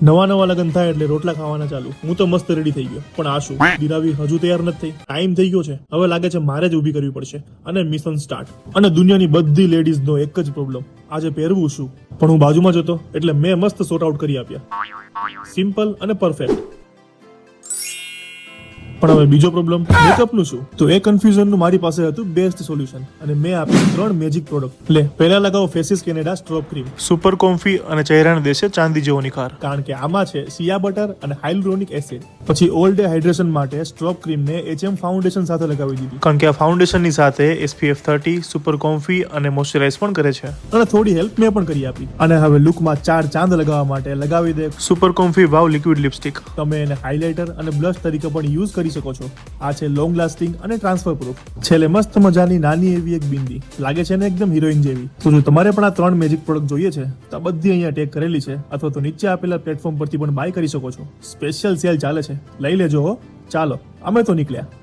નવા નવા લગ્ન થાય એટલે રોટલા ખાવાના ચાલુ. હું તો મસ્ત રેડી થઈ ગયો, પણ આ શું, દિરાવી હજુ તૈયાર નથી થઈ. ટાઈમ થઈ ગયો છે, હવે લાગે છે મારે જ ઊભી કરવી પડશે અને મિશન સ્ટાર્ટ. અને દુનિયાની બધી લેડીઝ નો એક જ પ્રોબ્લેમ, આજે પહેરવું શું. પણ હું બાજુમાં જ હતો એટલે મેં મસ્ત સોર્ટ આઉટ કરી આપ્યા, સિમ્પલ અને પરફેક્ટ. પણ હવે બીજો પ્રોબ્લેમ, મેકઅપનું શું? તો એ કન્ફ્યુઝનનું મારી પાસે હતું બેસ્ટ સોલ્યુશન, અને મેં આપી 3 મેજિક પ્રોડક્ટ. લે, પહેલા લગાવો ફેસિસ કેનેડા સ્ટ્રોપ ક્રીમ, સુપર કોમ્ફી અને ચહેરાને દેશે ચાંદી જેવો નિખાર, કારણ કે આમાં છે સિયા બટર અને હાઇલ્યુરોનિક એસિડ. પછી ઓલ ડે હાઇડ્રેશન માટે સ્ટ્રોપ ક્રીમને HM ફાઉન્ડેશન સાથે લગાવી દીધી, કારણ કે આ ફાઉન્ડેશનની સાથે SPF 30 સુપર કોમ્ફી અને મોઇશ્ચરાઇઝ પણ કરે છે. અને થોડી હેલ્પ મેં પણ કરી આપી. અને હવે લુકમાં 4 ચાંદ લગાવવા માટે લગાવી દે સુપર કોમ્ફી વાવ લિક્વિડ લિપસ્ટિક. તમે એને હાઇલાઇટર અને બ્લશ તરીકે પણ યુઝ કરી શકો છો. આ છે લોંગ લાસ્ટિંગ અને ટ્રાન્સફર પ્રૂફ. છેલ્લે મસ્ત મજાની નાની એવી એક બિંદી, લાગે છે ને એકદમ હિરોઈન જેવી. તો જો તમારે પણ આ 3 મેજિક પ્રોડક્ટ જોઈએ છે તો બધી અહીંયા ટેગ કરેલી છે, અથવા તો નીચે આપેલા પ્લેટફોર્મ પરથી પણ બાય કરી શકો છો. સ્પેશિયલ સેલ ચાલે છે, લઈ લેજો હો. ચાલો, અમે તો નીકળ્યા.